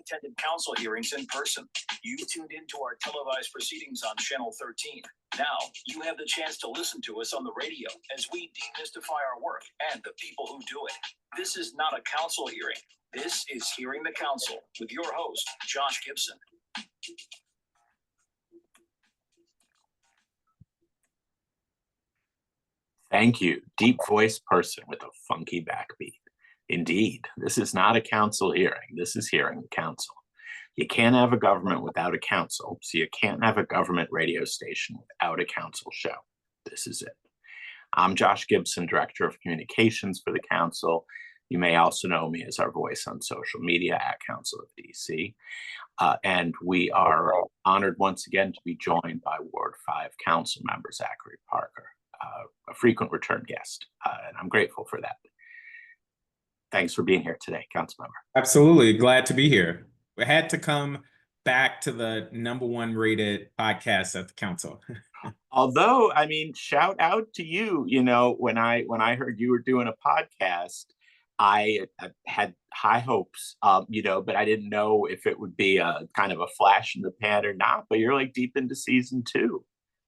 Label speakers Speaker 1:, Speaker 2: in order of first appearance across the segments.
Speaker 1: attended council hearings in person. You tuned into our televised proceedings on Channel 13. Now, you have the chance to listen to us on the radio as we demystify our work and the people who do it. This is not a council hearing. This is Hearing the Council with your host, Josh Gibson.
Speaker 2: Thank you, deep voice person with a funky backbeat. Indeed, this is not a council hearing. This is Hearing the Council. You can't have a government without a council, so you can't have a government radio station without a council show. This is it. I'm Josh Gibson, Director of Communications for the Council. You may also know me as our voice on social media at Council of DC. And we are honored once again to be joined by Ward 5 Councilmember Zachary Parker, a frequent return guest, and I'm grateful for that. Thanks for being here today, Councilmember.
Speaker 3: Absolutely, glad to be here. We had to come back to the #1 rated podcast at the council.
Speaker 2: Although, I mean, shout out to you. You know, when I heard you were doing a podcast, I had high hopes, you know, but I didn't know if it would be a kind of a flash in the pan or not. But you're like deep into season 2.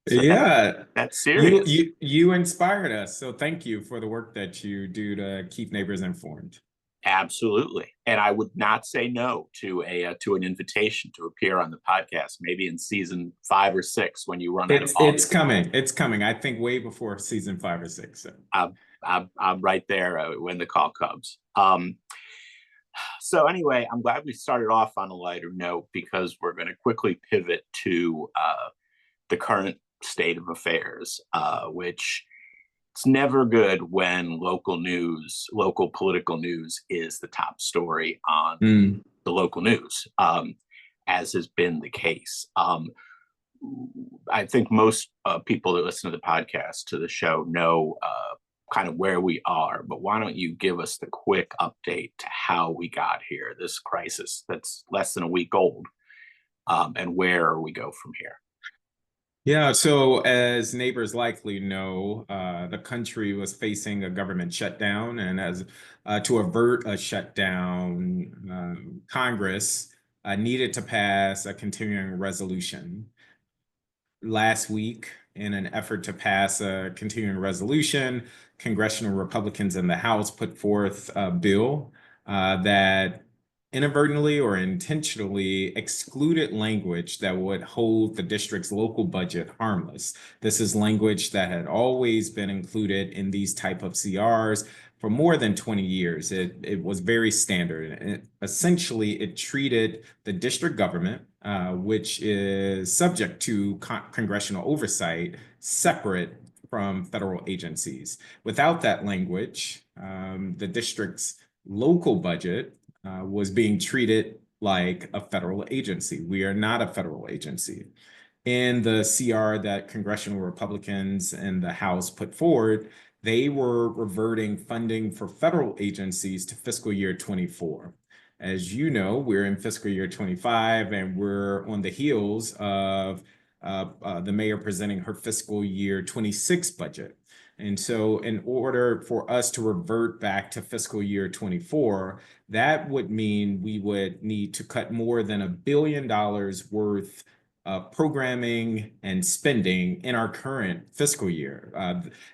Speaker 2: So
Speaker 3: yeah,
Speaker 2: that's serious.
Speaker 3: You inspired us. So thank you for the work that you do to keep neighbors informed.
Speaker 2: Absolutely. And I would not say no to an invitation to appear on the podcast, maybe in season 5 or 6 when you run out of
Speaker 3: It's coming. It's coming. I think way before season 5 or 6. So.
Speaker 2: I'm right there when the call comes. So anyway, I'm glad we started off on a lighter note because we're going to quickly pivot to the current state of affairs, which it's never good when local political news is the top story on the local news, as has been the case. I think most people that listen to the podcast, to the show, know kind of where we are, but why don't you give us the quick update to how we got here, this crisis that's less than a week old, and where we go from here?
Speaker 3: Yeah, so as neighbors likely know, the country was facing a government shutdown, and as to avert a shutdown, Congress needed to pass a continuing resolution. Last week, in an effort to pass a continuing resolution, congressional Republicans in the House put forth a bill that inadvertently or intentionally excluded language that would hold the district's local budget harmless. This is language that had always been included in these type of CRs for more than 20 years. It was very standard. And essentially, it treated the district government, which is subject to congressional oversight, separate from federal agencies. Without that language, the district's local budget was being treated like a federal agency. We are not a federal agency. In the CR that congressional Republicans in the House put forward, they were reverting funding for federal agencies to fiscal year 24. As you know, we're in fiscal year 25, and we're on the heels of the mayor presenting her fiscal year 26 budget. And so in order for us to revert back to fiscal year 24, that would mean we would need to cut more than $1 billion worth of programming and spending in our current fiscal year.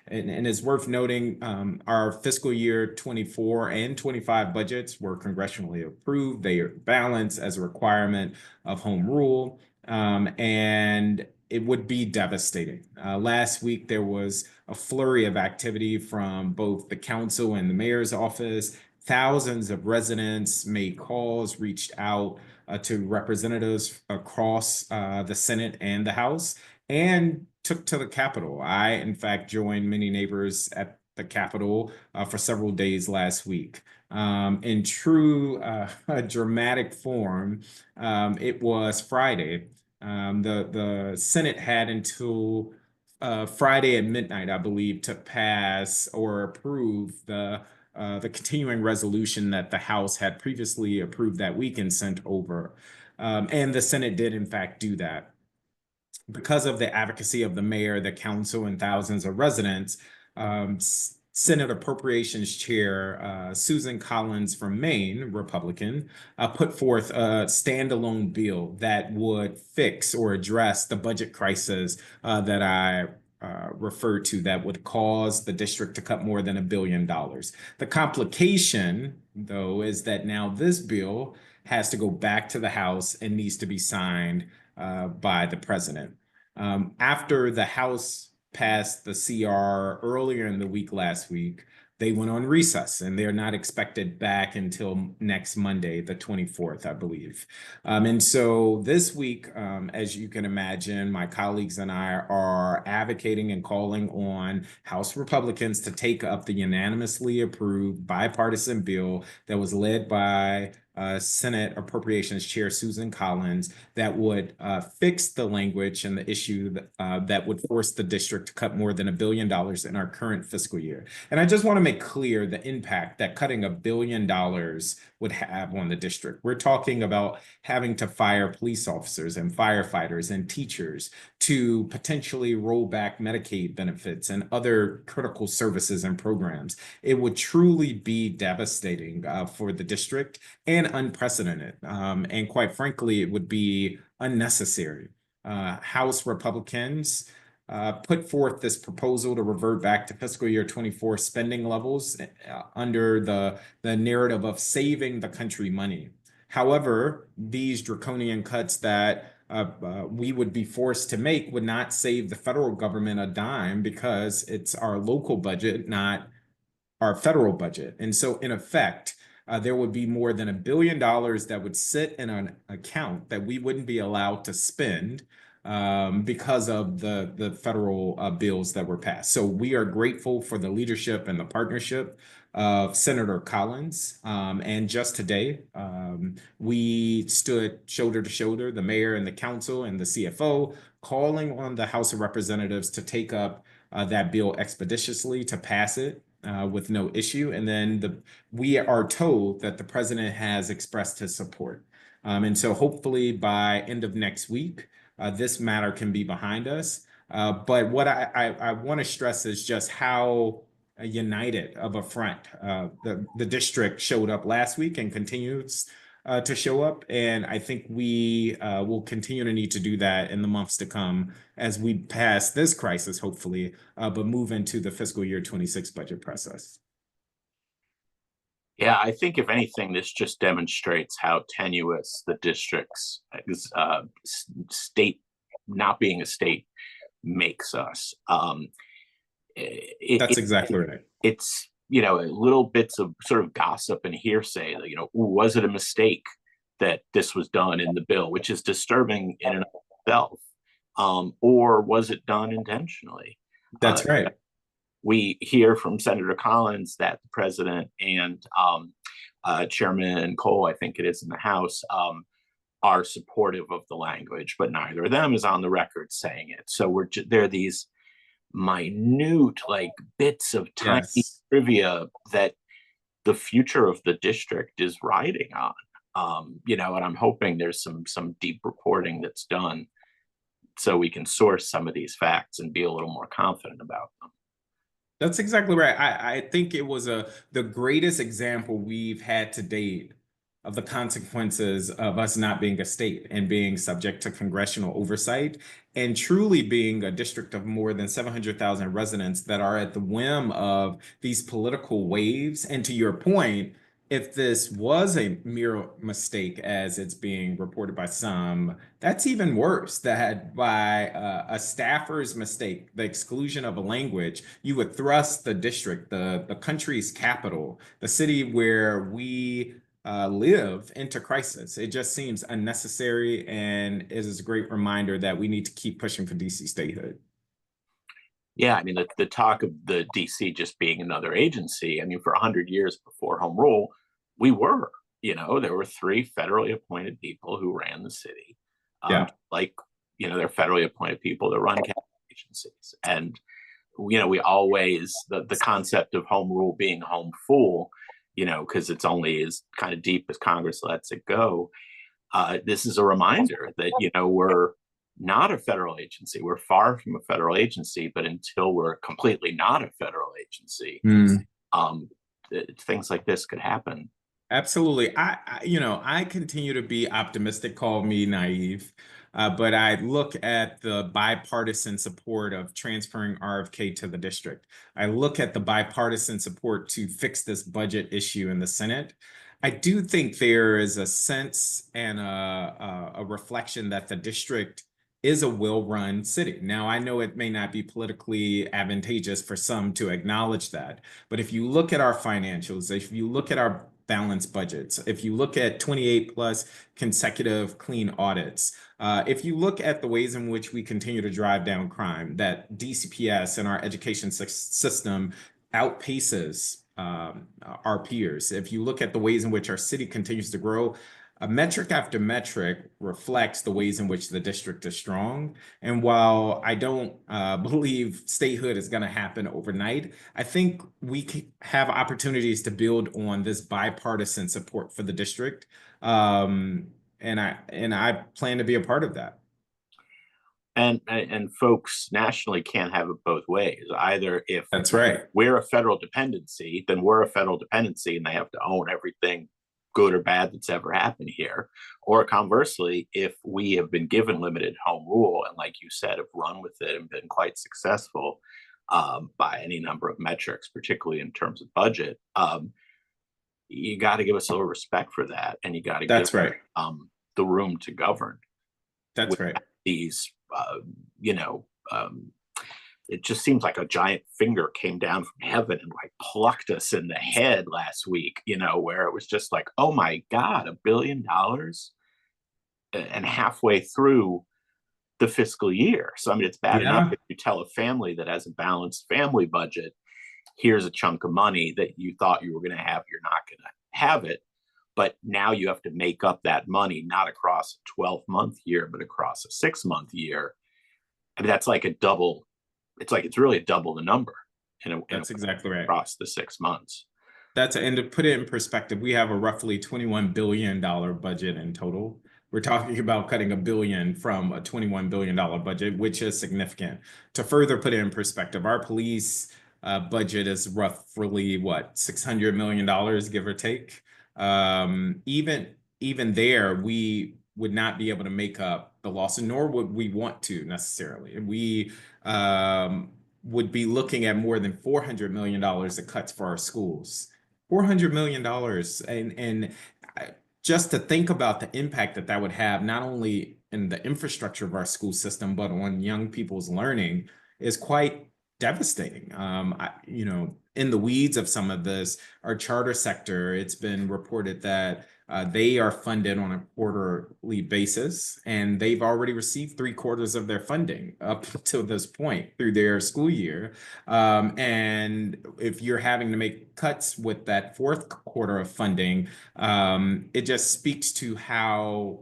Speaker 3: And it's worth noting, our fiscal year 24 and 25 budgets were congressionally approved. They are balanced as a requirement of home rule. And it would be devastating. Last week, there was a flurry of activity from both the council and the mayor's office. Thousands of residents made calls, reached out to representatives across the Senate and the House, and took to the Capitol. I, in fact, joined many neighbors at the Capitol for several days last week. In true dramatic form, it was Friday. The Senate had until Friday at midnight, I believe, to pass or approve the continuing resolution that the House had previously approved that week and sent over. And the Senate did, in fact, do that. Because of the advocacy of the mayor, the council, and thousands of residents, Senate Appropriations Chair Susan Collins from Maine, Republican, put forth a standalone bill that would fix or address the budget crisis that I referred to, that would cause the district to cut more than $1 billion. The complication, though, is that now this bill has to go back to the House and needs to be signed by the president. After the House passed the CR earlier in the week last week, they went on recess and they're not expected back until next Monday, the 24th, I believe. And so this week, as you can imagine, my colleagues and I are advocating and calling on House Republicans to take up the unanimously approved bipartisan bill that was led by Senate Appropriations Chair Susan Collins that would fix the language and the issue that would force the district to cut more than $1 billion in our current fiscal year. And I just want to make clear the impact that cutting $1 billion would have on the district. We're talking about having to fire police officers and firefighters and teachers, to potentially roll back Medicaid benefits and other critical services and programs. It would truly be devastating for the district and unprecedented. And quite frankly, it would be unnecessary. House Republicans put forth this proposal to revert back to fiscal year 24 spending levels under the narrative of saving the country money. However, these draconian cuts that we would be forced to make would not save the federal government a dime, because it's our local budget, not our federal budget. And so in effect, there would be more than $1 billion that would sit in an account that we wouldn't be allowed to spend because of the federal bills that were passed. So we are grateful for the leadership and the partnership of Senator Collins. And just today, we stood shoulder to shoulder, the mayor and the council and the CFO, calling on the House of Representatives to take up that bill expeditiously, to pass it with no issue. And then we are told that the president has expressed his support. And so hopefully by end of next week, this matter can be behind us. But what I want to stress is just how united of a front the district showed up last week and continues to show up. And I think we will continue to need to do that in the months to come as we pass this crisis, hopefully, but move into the fiscal year 26 budget process.
Speaker 2: Yeah, I think if anything, this just demonstrates how tenuous the district's state, not being a state, makes us.
Speaker 3: That's exactly right.
Speaker 2: It's, little bits of sort of gossip and hearsay that, was it a mistake that this was done in the bill, which is disturbing in and of itself, or was it done intentionally?
Speaker 3: That's right.
Speaker 2: We hear from Senator Collins that the president and Chairman Cole, I think it is in the House, are supportive of the language, but neither of them is on the record saying it. So there are these minute bits of tiny trivia that the future of the district is riding on. And I'm hoping there's some deep reporting that's done so we can source some of these facts and be a little more confident about them.
Speaker 3: That's exactly right. I think it was the greatest example we've had to date of the consequences of us not being a state and being subject to congressional oversight, and truly being a district of more than 700,000 residents that are at the whim of these political waves. And to your point, if this was a mere mistake, as it's being reported by some, that's even worse. That by a staffer's mistake, the exclusion of a language, you would thrust the district, the country's capital, the city where we live, into crisis. It just seems unnecessary, and it is a great reminder that we need to keep pushing for DC statehood.
Speaker 2: Yeah, I mean, the talk of the DC just being another agency, I mean, for 100 years before home rule, we were, there were 3 federally appointed people who ran the city. They're federally appointed people that run cabinet agencies. And, we always, the concept of home rule being home full, because it's only as kind of deep as Congress lets it go. This is a reminder that, not a federal agency. We're far from a federal agency, but until we're completely not a federal agency, things like this could happen.
Speaker 3: Absolutely. I continue to be optimistic, call me naive, but I look at the bipartisan support of transferring RFK to the district. I look at the bipartisan support to fix this budget issue in the Senate. I do think there is a sense and a reflection that the district is a well-run city. Now, I know it may not be politically advantageous for some to acknowledge that, but if you look at our financials, if you look at our balanced budgets, if you look at 28 plus consecutive clean audits, if you look at the ways in which we continue to drive down crime, that DCPS and our education system outpaces our peers. If you look at the ways in which our city continues to grow, a metric after metric reflects the ways in which the district is strong. And while I don't believe statehood is going to happen overnight, I think we have opportunities to build on this bipartisan support for the district. And I plan to be a part of that.
Speaker 2: And folks nationally can't have it both ways. Either if
Speaker 3: that's right,
Speaker 2: we're a federal dependency, then we're a federal dependency and they have to own everything good or bad that's ever happened here. Or conversely, if we have been given limited home rule and, like you said, have run with it and been quite successful by any number of metrics, particularly in terms of budget, you got to give us a little respect for that, and you got to give
Speaker 3: right,
Speaker 2: the room to govern.
Speaker 3: That's right.
Speaker 2: These, it just seems like a giant finger came down from heaven and like plucked us in the head last week, where it was just like, oh my God, $1 billion and halfway through the fiscal year. So, I mean, it's bad enough if you tell a family that has a balanced family budget, here's a chunk of money that you thought you were going to have, you're not going to have it. But now you have to make up that money, not across a 12-month year, but across a 6-month year. I mean, that's like a double. It's like it's really double the number.
Speaker 3: That's exactly right.
Speaker 2: Across the 6 months.
Speaker 3: And to put it in perspective, we have a roughly $21 billion budget in total. We're talking about cutting $1 billion from a $21 billion budget, which is significant. To further put it in perspective, our police budget is roughly $600 million, give or take. Even there, we would not be able to make up the loss, nor would we want to necessarily. We would be looking at more than $400 million of cuts for our schools. $400 million, and just to think about the impact that would have, not only in the infrastructure of our school system, but on young people's learning, is quite devastating. In the weeds of some of this, our charter sector, it's been reported that they are funded on a quarterly basis, and they've already received 3/4 of their funding up to this point through their school year. And if you're having to make cuts with that fourth quarter of funding, it just speaks to how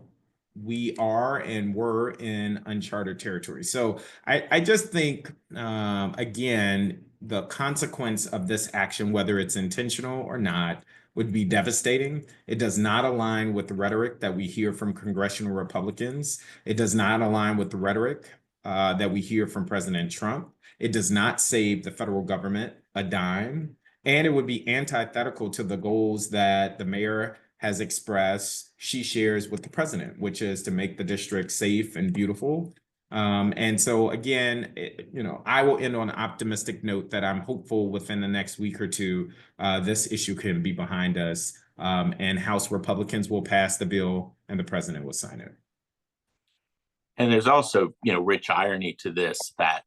Speaker 3: we are and were in uncharted territory. So I just think, again, the consequence of this action, whether it's intentional or not, would be devastating. It does not align with the rhetoric that we hear from congressional Republicans. It does not align with the rhetoric that we hear from President Trump. It does not save the federal government a dime. And it would be antithetical to the goals that the mayor has expressed she shares with the president, which is to make the district safe and beautiful. And so again, I will end on an optimistic note that I'm hopeful within the next week or two, this issue can be behind us, and House Republicans will pass the bill and the president will sign it.
Speaker 2: And there's also, rich irony to this, that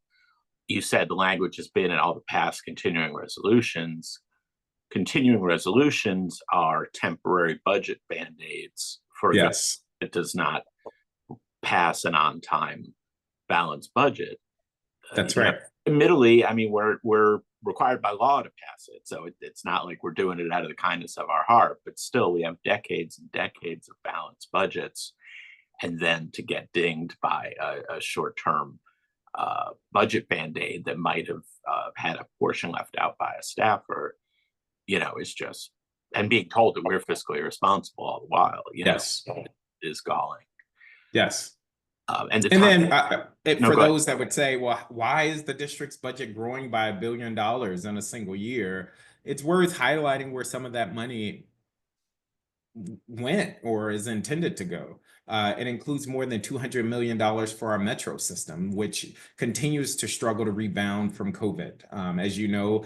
Speaker 2: you said the language has been in all the past continuing resolutions. Continuing resolutions are temporary budget band-aids for
Speaker 3: yes.
Speaker 2: It does not pass an on-time balanced budget.
Speaker 3: That's right.
Speaker 2: Admittedly, I mean, we're required by law to pass it, so it's not like we're doing it out of the kindness of our heart. But still, we have decades and decades of balanced budgets, and then to get dinged by a short-term budget band-aid that might have had a portion left out by a staffer, is just, and being told that we're fiscally responsible all the while,
Speaker 3: yes,
Speaker 2: is galling.
Speaker 3: Yes.
Speaker 2: And the
Speaker 3: And
Speaker 2: time,
Speaker 3: then
Speaker 2: no,
Speaker 3: for
Speaker 2: go ahead.
Speaker 3: those that would say, well, why is the district's budget growing by $1 billion in a single year? It's worth highlighting where some of that money went or is intended to go. It includes more than $200 million for our metro system, which continues to struggle to rebound from COVID. As you know,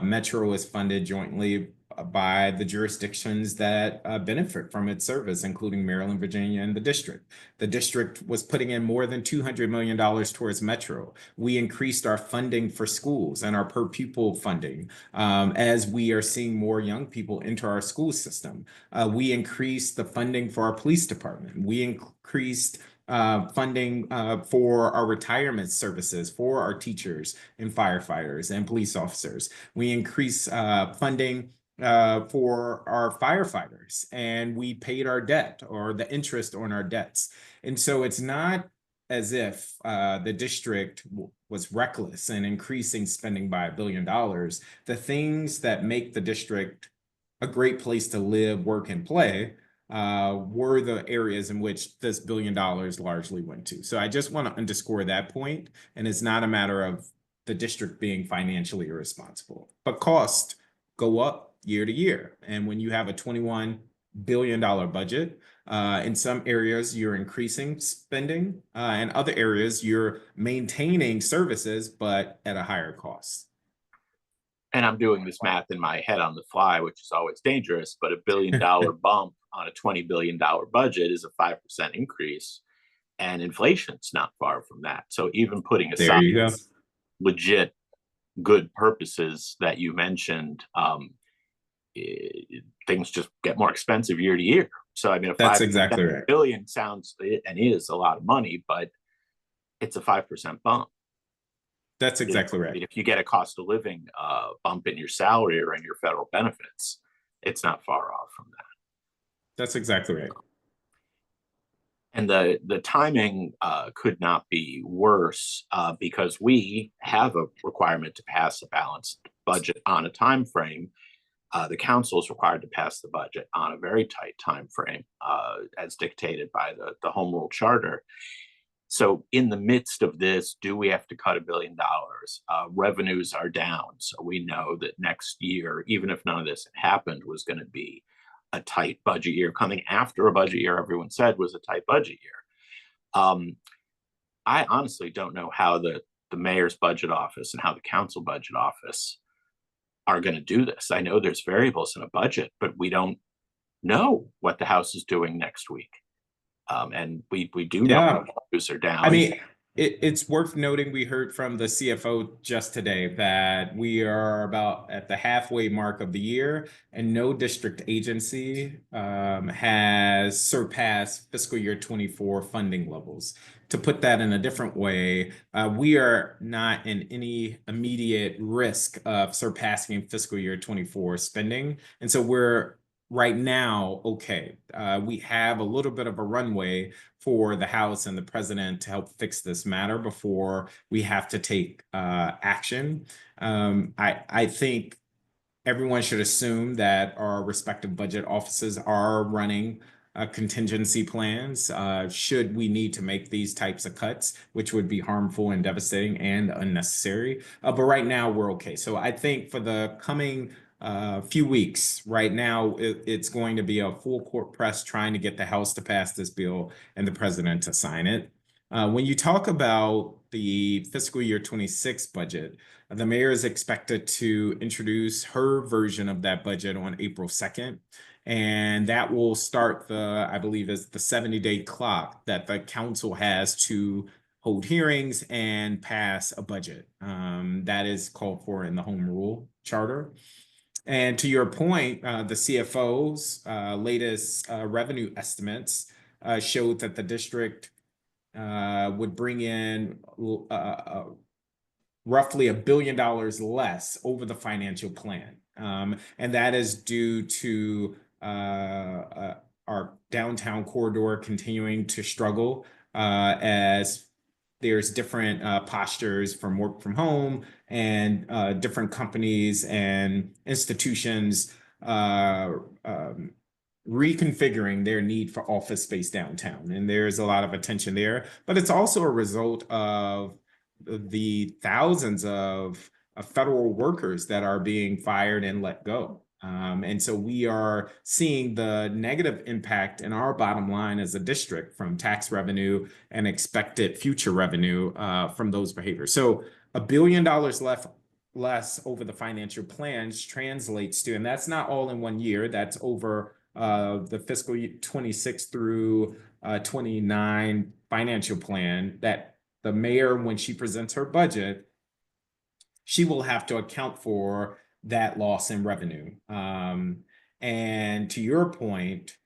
Speaker 3: Metro is funded jointly by the jurisdictions that benefit from its service, including Maryland, Virginia, and the district. The district was putting in more than $200 million towards Metro. We increased our funding for schools and our per pupil funding as we are seeing more young people enter our school system. We increased the funding for our police department. We increased funding for our retirement services for our teachers and firefighters and police officers. We increased funding for our firefighters, and we paid our debt or the interest on our debts. And so it's not as if the district was reckless in increasing spending by $1 billion. The things that make the district a great place to live, work, and play were the areas in which this $1 billion largely went to. So I just want to underscore that point, and it's not a matter of the district being financially irresponsible, but costs go up year to year. And when you have a $21 billion budget, in some areas you're increasing spending, in other areas you're maintaining services, but at a higher cost.
Speaker 2: And I'm doing this math in my head on the fly, which is always dangerous, but $1 billion bump on a $20 billion budget is a 5% increase, and inflation's not far from that. So even putting
Speaker 3: There
Speaker 2: aside
Speaker 3: you go.
Speaker 2: legit good purposes that you mentioned, things just get more expensive year to year. So I mean,
Speaker 3: That's exactly right.
Speaker 2: billion sounds and is a lot of money, but it's a 5% bump.
Speaker 3: That's exactly right.
Speaker 2: If you get a cost of living bump in your salary or in your federal benefits, it's not far off from that.
Speaker 3: That's exactly right.
Speaker 2: And the timing could not be worse because we have a requirement to pass a balanced budget on a time frame. The council is required to pass the budget on a very tight time frame, as dictated by the Home Rule Charter. So in the midst of this, do we have to cut $1 billion? Revenues are down. So we know that next year, even if none of this had happened, was going to be a tight budget year coming after a budget year everyone said was a tight budget year. I honestly don't know how the mayor's budget office and how the council budget office are going to do this. I know there's variables in a budget, but we don't know what the House is doing next week. And we do know revenues are down.
Speaker 3: I mean, it's worth noting, we heard from the CFO just today that we are about at the halfway mark of the year, and no district agency has surpassed fiscal year 24 funding levels. To put that in a different way, we are not in any immediate risk of surpassing fiscal year 24 spending. And so we're right now, okay, we have a little bit of a runway for the House and the president to help fix this matter before we have to take action. I think everyone should assume that our respective budget offices are running contingency plans should we need to make these types of cuts, which would be harmful and devastating and unnecessary. But right now we're okay. So I think for the coming few weeks, right now, it's going to be a full court press trying to get the House to pass this bill and the president to sign it. When you talk about the fiscal year 26 budget, the mayor is expected to introduce her version of that budget on April 2nd. And that will start I believe is the 70-day clock that the council has to hold hearings and pass a budget. That is called for in the Home Rule Charter. And to your point, the CFO's latest revenue estimates showed that the district would bring in roughly $1 billion less over the financial plan. And that is due to our downtown corridor continuing to struggle as there's different postures from work from home and different companies and institutions reconfiguring their need for office space downtown. And there's a lot of attention there, but it's also a result of the thousands of federal workers that are being fired and let go. And so we are seeing the negative impact in our bottom line as a district from tax revenue and expected future revenue from those behaviors. So $1 billion less over the financial plans translates to, and that's not all in 1 year, that's over the fiscal year 26 through 29 financial plan, that the mayor, when she presents her budget, she will have to account for that loss in revenue. And to your point,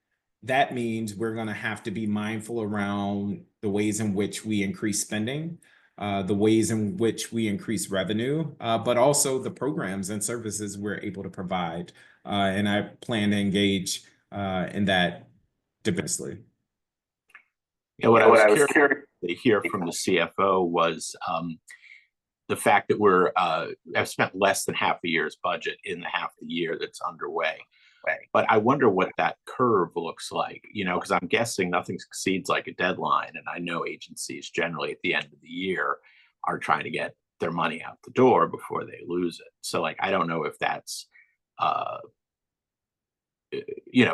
Speaker 3: that means we're going to have to be mindful around the ways in which we increase spending, the ways in which we increase revenue, but also the programs and services we're able to provide. And I plan to engage in that diversely.
Speaker 2: Yeah, what I was curious to hear from the CFO was the fact that I've spent less than half a year's budget in the half the year that's underway. But I wonder what that curve looks like, because I'm guessing nothing succeeds like a deadline. And I know agencies generally at the end of the year are trying to get their money out the door before they lose it. So I don't know if that's,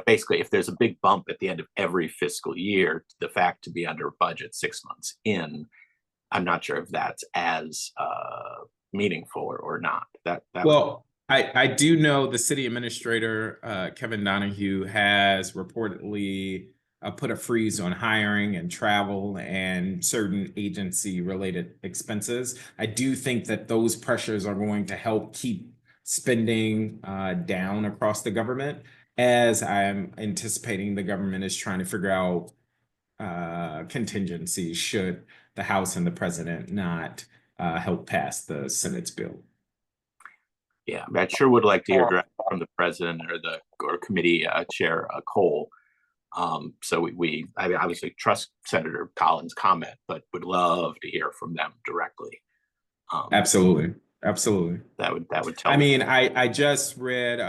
Speaker 2: basically if there's a big bump at the end of every fiscal year, the fact to be under budget 6 months in, I'm not sure if that's as meaningful or not.
Speaker 3: I do know the city administrator, Kevin Donahue, has reportedly put a freeze on hiring and travel and certain agency related expenses. I do think that those pressures are going to help keep spending down across the government, as I'm anticipating the government is trying to figure out contingencies should the House and the president not help pass the Senate's bill.
Speaker 2: Yeah, I sure would like to hear directly from the president or committee chair Cole. So I obviously trust Senator Collins' comment, but would love to hear from them directly.
Speaker 3: Absolutely.
Speaker 2: That would tell.
Speaker 3: I mean, I just read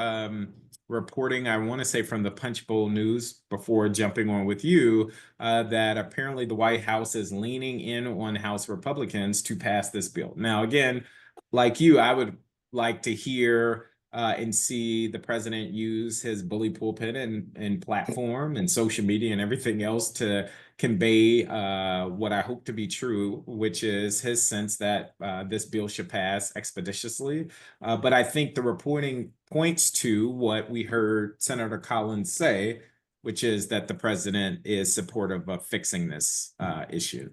Speaker 3: reporting, I want to say from the Punch Bowl News before jumping on with you, that apparently the White House is leaning in on House Republicans to pass this bill. Now, again, like you, I would like to hear and see the president use his bully pulpit and platform and social media and everything else to convey what I hope to be true, which is his sense that this bill should pass expeditiously. But I think the reporting points to what we heard Senator Collins say, which is that the president is supportive of fixing this issue.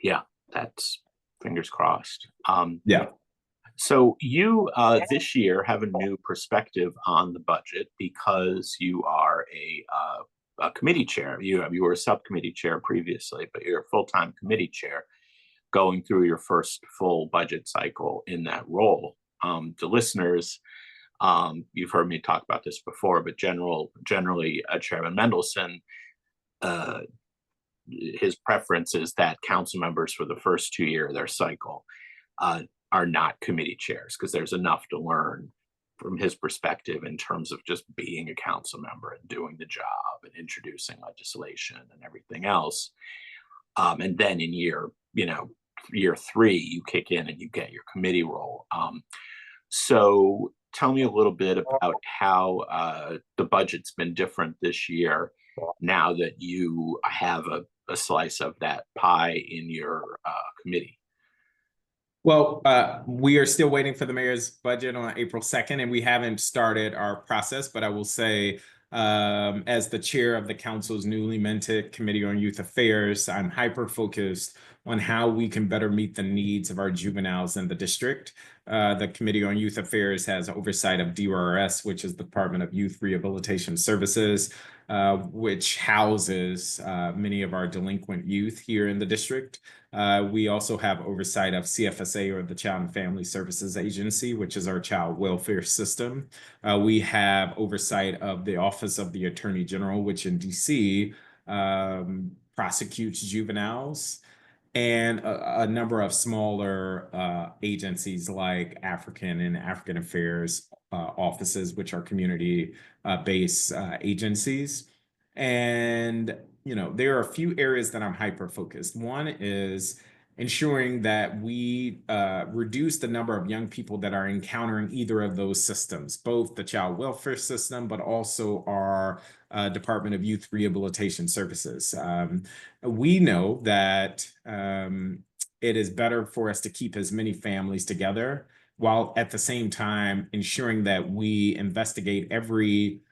Speaker 2: Yeah, that's fingers crossed.
Speaker 3: Yeah.
Speaker 2: So you this year have a new perspective on the budget because you are a committee chair. You were a subcommittee chair previously, but you're a full-time committee chair going through your first full budget cycle in that role. To listeners, you've heard me talk about this before, but generally Chairman Mendelson, his preference is that council members for the first 2 years of their cycle are not committee chairs, because there's enough to learn from his perspective in terms of just being a council member and doing the job and introducing legislation and everything else. And then in year 3, you kick in and you get your committee role. So tell me a little bit about how the budget's been different this year now that you have a slice of that pie in your committee.
Speaker 3: Well, we are still waiting for the mayor's budget on April 2nd, and we haven't started our process, but I will say, as the chair of the council's newly minted Committee on Youth Affairs, I'm hyper-focused on how we can better meet the needs of our juveniles in the district. The Committee on Youth Affairs has oversight of DRS, which is the Department of Youth Rehabilitation Services, which houses many of our delinquent youth here in the district. We also have oversight of CFSA, or the Child and Family Services Agency, which is our child welfare system. We have oversight of the Office of the Attorney General, which in DC prosecutes juveniles, and a number of smaller agencies like African and African Affairs offices, which are community based agencies. And, you know, there are a few areas that I'm hyper focused. One is ensuring that we reduce the number of young people that are encountering either of those systems, both the child welfare system, but also our Department of Youth Rehabilitation Services. We know that it is better for us to keep as many families together while at the same time ensuring that we investigate every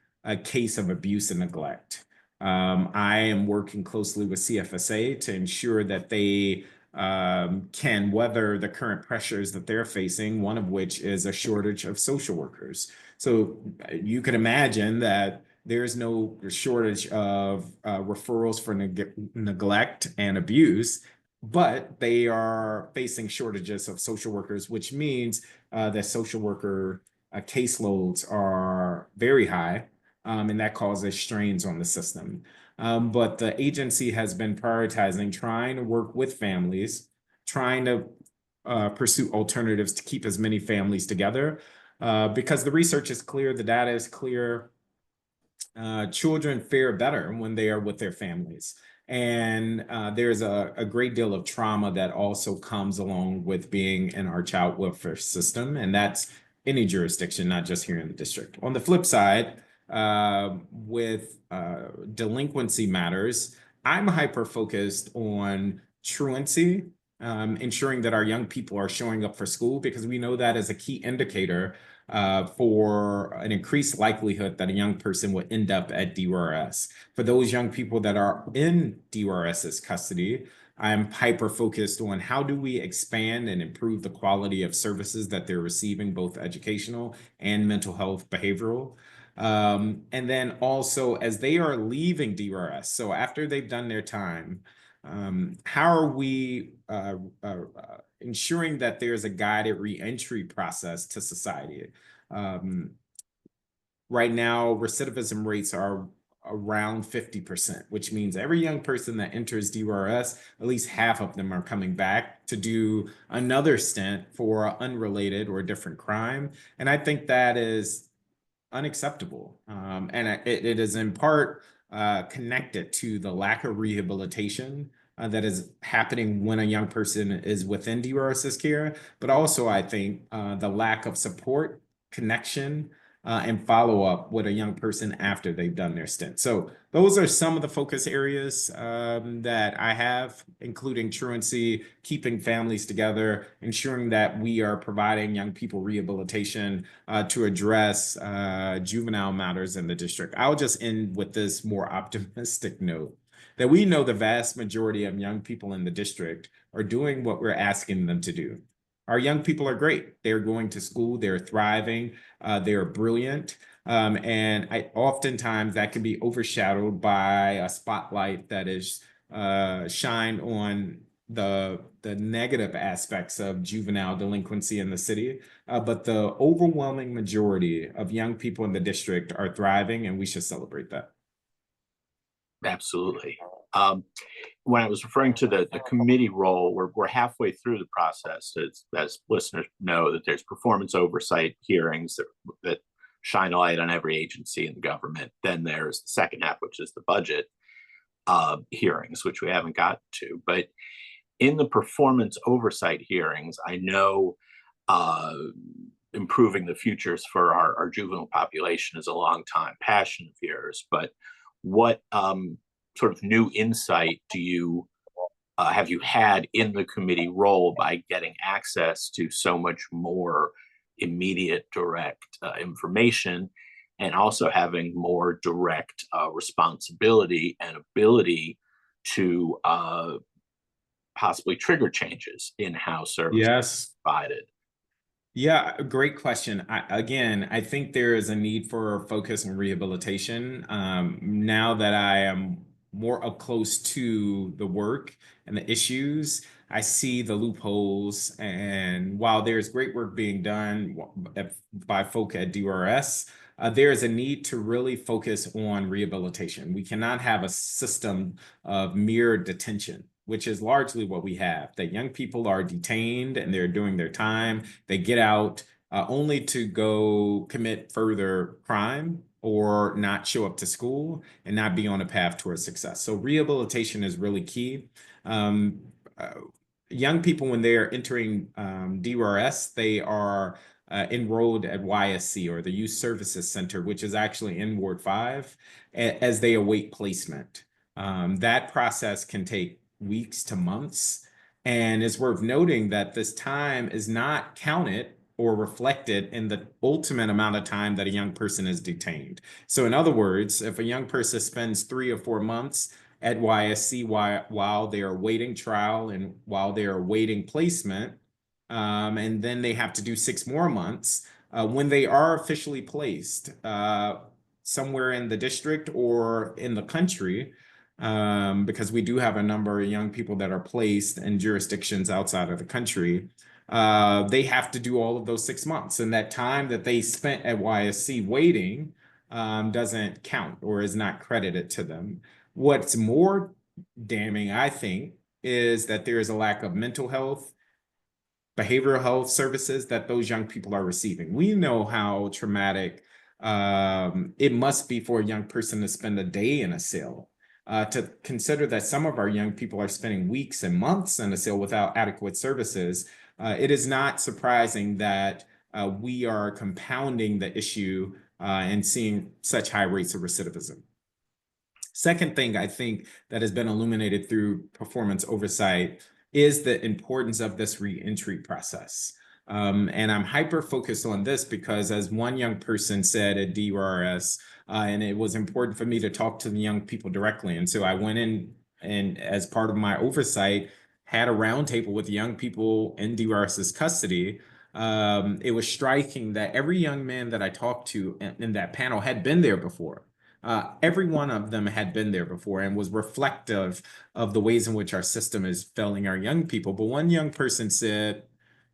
Speaker 3: case of abuse and neglect. I am working closely with CFSA to ensure that they can weather the current pressures that they're facing, one of which is a shortage of social workers. So you can imagine that there's no shortage of referrals for neglect and abuse, but they are facing shortages of social workers, which means that social worker caseloads are very high, and that causes strains on the system. But the agency has been prioritizing trying to work with families, trying to pursue alternatives to keep as many families together, because the research is clear, the data is clear. Children fare better when they are with their families. And there's a great deal of trauma that also comes along with being in our child welfare system. And that's any jurisdiction, not just here in the district. On the flip side, with delinquency matters, I'm hyper focused on truancy, ensuring that our young people are showing up for school, because we know that is a key indicator for an increased likelihood that a young person would end up at DRS. For those young people that are in DRS's custody, I'm hyper focused on how do we expand and improve the quality of services that they're receiving, both educational and mental health behavioral. And then also as they are leaving DRS, so after they've done their time, how are we ensuring that there's a guided reentry process to society? Right now, recidivism rates are around 50%, which means every young person that enters DRS, at least half of them are coming back to do another stint for unrelated or different crime. And I think that is unacceptable. And it is in part connected to the lack of rehabilitation that is happening when a young person is within DRS's care, but also I think the lack of support, connection, and follow up with a young person after they've done their stint. So those are some of the focus areas that I have, including truancy, keeping families together, ensuring that we are providing young people rehabilitation to address juvenile matters in the district. I'll just end with this more optimistic note that we know the vast majority of young people in the district are doing what we're asking them to do. Our young people are great. They're going to school, they're thriving, they're brilliant. And oftentimes that can be overshadowed by a spotlight that is shined on the negative aspects of juvenile delinquency in the city. But the overwhelming majority of young people in the district are thriving, and we should celebrate that.
Speaker 2: Absolutely. When I was referring to the committee role, we're halfway through the process. As listeners know, that there's performance oversight hearings that shine a light on every agency in the government. Then there's the second half, which is the budget hearings, which we haven't gotten to. But in the performance oversight hearings, I know improving the futures for our juvenile population is a long time passion of yours. But what sort of new insight do you have you had in the committee role by getting access to so much more immediate direct information, and also having more direct responsibility and ability to possibly trigger changes in how services
Speaker 3: Yes.
Speaker 2: are provided?
Speaker 3: Yeah, great question. I think there is a need for focus on rehabilitation. Now that I am more up close to the work and the issues, I see the loopholes. And while there's great work being done by folk at DRS, there is a need to really focus on rehabilitation. We cannot have a system of mere detention, which is largely what we have, that young people are detained and they're doing their time. They get out, only to go commit further crime or not show up to school and not be on a path towards success. So rehabilitation is really key. Um, uh, Young people, when they're entering DRS, they are enrolled at YSC, or the Youth Services Center, which is actually in Ward 5, as they await placement. That process can take weeks to months. And it's worth noting that this time is not counted or reflected in the ultimate amount of time that a young person is detained. So in other words, if a young person spends 3 or 4 months at YSC while they are waiting trial and while they are waiting placement, and then they have to do 6 more months, when they are officially placed somewhere in the district or in the country, because we do have a number of young people that are placed in jurisdictions outside of the country, they have to do all of those 6 months. And that time that they spent at YSC waiting doesn't count or is not credited to them. What's more damning, I think, is that there is a lack of mental health, behavioral health services that those young people are receiving. We know how traumatic it must be for a young person to spend a day in a cell. To consider that some of our young people are spending weeks and months in a cell without adequate services, it is not surprising that we are compounding the issue and seeing such high rates of recidivism. Second thing I think that has been illuminated through performance oversight is the importance of this reentry process. And I'm hyper focused on this because, as one young person said at DRS, and it was important for me to talk to the young people directly. And so I went in and, as part of my oversight, had a roundtable with young people in DRS's custody. It was striking that every young man that I talked to in that panel had been there before. Every one of them had been there before and was reflective of the ways in which our system is failing our young people. But one young person said,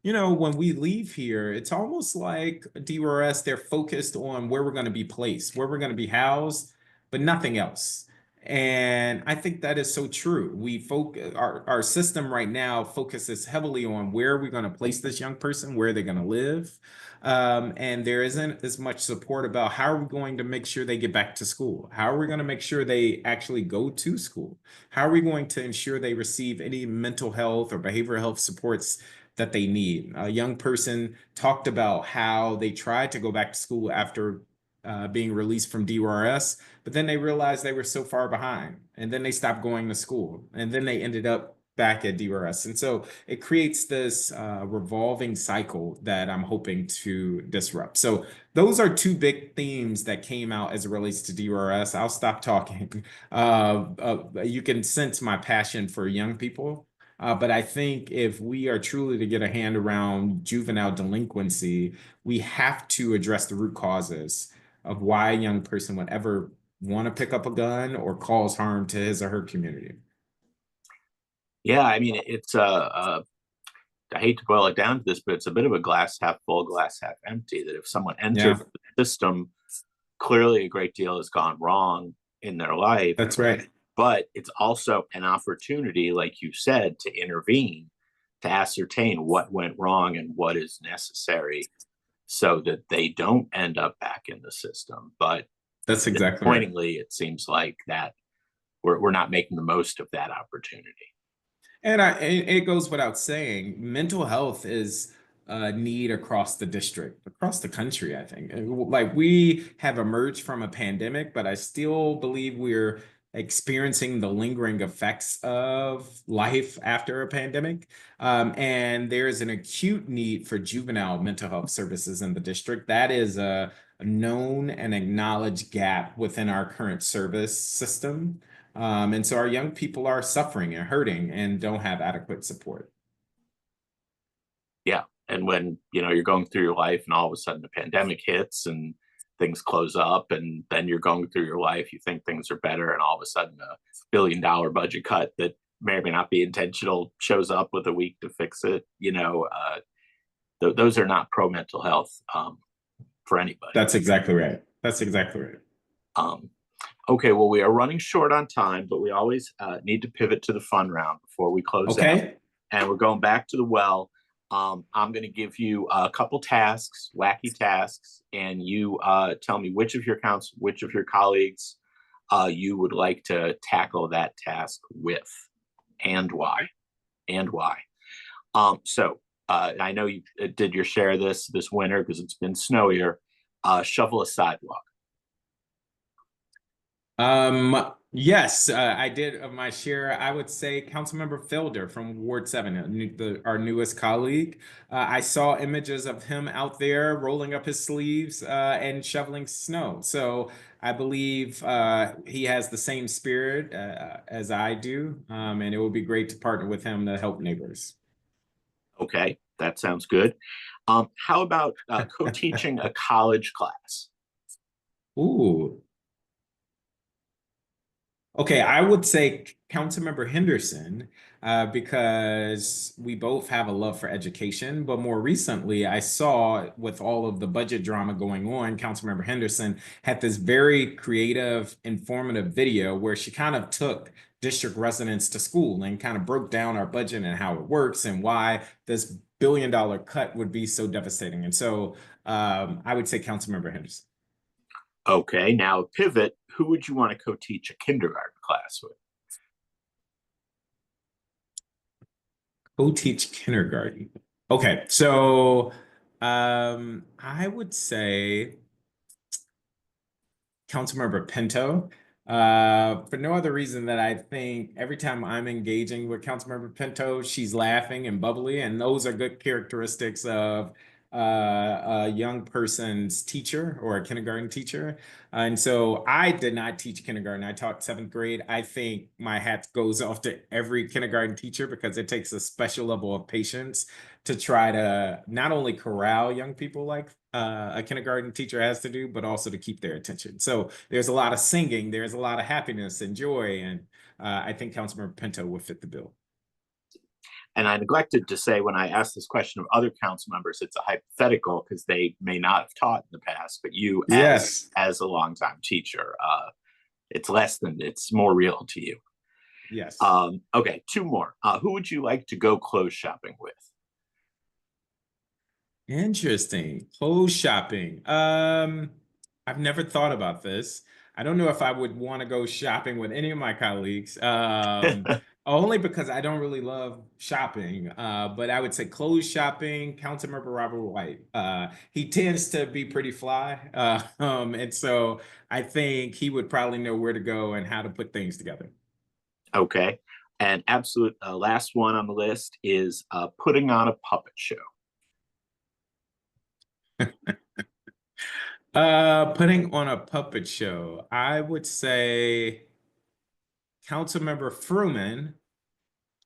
Speaker 3: you know, when we leave here, it's almost like DRS, they're focused on where we're going to be placed, where we're going to be housed, but nothing else. And I think that is so true. We focus, our system right now focuses heavily on where we're going to place this young person, where they're going to live. And there isn't as much support about how are we going to make sure they get back to school? How are we going to make sure they actually go to school? How are we going to ensure they receive any mental health or behavioral health supports that they need? A young person talked about how they tried to go back to school after being released from DRS, but then they realized they were so far behind, and then they stopped going to school, and then they ended up back at DRS. And so it creates this revolving cycle that I'm hoping to disrupt. So those are two big themes that came out as it relates to DRS. I'll stop talking. You can sense my passion for young people. But I think if we are truly to get a hand around juvenile delinquency, we have to address the root causes of why a young person would ever want to pick up a gun or cause harm to his or her community.
Speaker 2: Yeah, I mean, it's I hate to boil it down to this, but it's a bit of a glass half full, glass half empty. That if someone enters the system, clearly a great deal has gone wrong in their life.
Speaker 3: That's right.
Speaker 2: But it's also an opportunity, like you said, to intervene, to ascertain what went wrong and what is necessary so that they don't end up back in the system. But
Speaker 3: that's exactly
Speaker 2: disappointingly, it seems like that we're not making the most of that opportunity.
Speaker 3: And it goes without saying, mental health is a need across the district, across the country, I think. Like, we have emerged from a pandemic, but I still believe we're experiencing the lingering effects of life after a pandemic. And there is an acute need for juvenile mental health services in the district. That is a known and acknowledged gap within our current service system. And so our young people are suffering and hurting and don't have adequate support.
Speaker 2: Yeah. And when, you're going through your life and all of a sudden the pandemic hits and things close up, and then you're going through your life, you think things are better, and all of a sudden $1 billion budget cut that may or may not be intentional shows up with a week to fix it. Those are not pro mental health for anybody.
Speaker 3: That's exactly right. That's exactly right.
Speaker 2: Okay, well, we are running short on time, but we always need to pivot to the fun round before we close out. And we're going back to the well. I'm going to give you a couple tasks, wacky tasks, and you tell me which of your colleagues you would like to tackle that task with, and why, and why. So I know you did your share this winter because it's been snowier. Shovel a sidewalk.
Speaker 3: Yes, I did of my share. I would say Councilmember Felder from Ward 7, our newest colleague. I saw images of him out there rolling up his sleeves and shoveling snow. So I believe he has the same spirit as I do, and it would be great to partner with him to help neighbors.
Speaker 2: Okay, that sounds good. How about co-teaching a college class?
Speaker 3: Ooh. Okay, I would say Councilmember Henderson, because we both have a love for education. But more recently, I saw with all of the budget drama going on, Councilmember Henderson had this very creative, informative video where she kind of took district residents to school and kind of broke down our budget and how it works and why this billion-dollar cut would be so devastating. And so I would say Councilmember Henderson.
Speaker 2: Okay, now pivot. Who would you want to co-teach a kindergarten class with?
Speaker 3: Co-teach kindergarten. Okay, so I would say Councilmember Pinto, for no other reason that I think every time I'm engaging with Councilmember Pinto, she's laughing and bubbly, and those are good characteristics of a young person's teacher or a kindergarten teacher. And so I did not teach kindergarten. I taught 7th grade. I think my hat goes off to every kindergarten teacher because it takes a special level of patience to try to not only corral young people like a kindergarten teacher has to do, but also to keep their attention. So there's a lot of singing, there's a lot of happiness and joy, and I think Councilmember Pinto would fit the bill.
Speaker 2: And I neglected to say when I asked this question of other council members, it's a hypothetical because they may not have taught in the past, but you as a longtime teacher, it's more real to you.
Speaker 3: Yes.
Speaker 2: Okay, 2 more. Who would you like to go clothes shopping with?
Speaker 3: Interesting. Clothes shopping. I've never thought about this. I don't know if I would want to go shopping with any of my colleagues, only because I don't really love shopping. But I would say clothes shopping, Councilmember Robert White. He tends to be pretty fly. And so I think he would probably know where to go and how to put things together.
Speaker 2: Okay. And absolute last one on the list is putting on a puppet show.
Speaker 3: Putting on a puppet show, I would say Councilmember Fruman,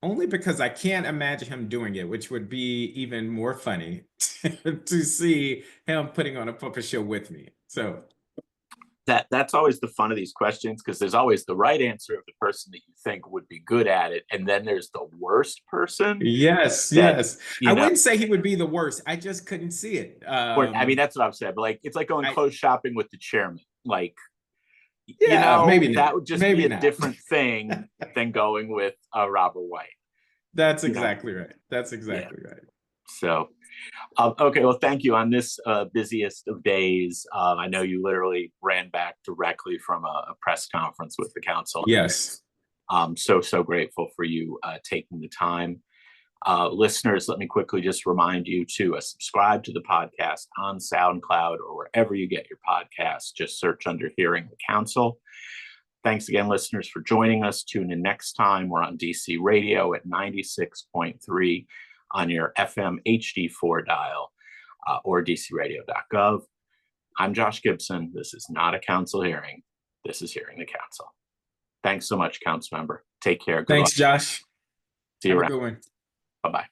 Speaker 3: only because I can't imagine him doing it, which would be even more funny to see him putting on a puppet show with me. So
Speaker 2: that's always the fun of these questions, because there's always the right answer of the person that you think would be good at it, and then there's the worst person.
Speaker 3: Yes. I wouldn't say he would be the worst. I just couldn't see it.
Speaker 2: I mean, that's what I'm saying. But like, it's like going clothes shopping with the chairman. Like,
Speaker 3: maybe
Speaker 2: that would just be a different thing than going with Robert White.
Speaker 3: That's exactly right. That's exactly right.
Speaker 2: So, okay, well, thank you on this busiest of days. I know you literally ran back directly from a press conference with the council.
Speaker 3: Yes.
Speaker 2: So grateful for you taking the time. Listeners, let me quickly just remind you to subscribe to the podcast on SoundCloud or wherever you get your podcasts. Just search under Hearing the Council. Thanks again, listeners, for joining us. Tune in next time. We're on DC Radio at 96.3 on your FM HD4 dial or dcradio.gov. I'm Josh Gibson. This is not a council hearing. This is Hearing the Council. Thanks so much, council member. Take care.
Speaker 3: Thanks, Josh.
Speaker 2: See you around.
Speaker 3: Have a good one.
Speaker 2: Bye-bye.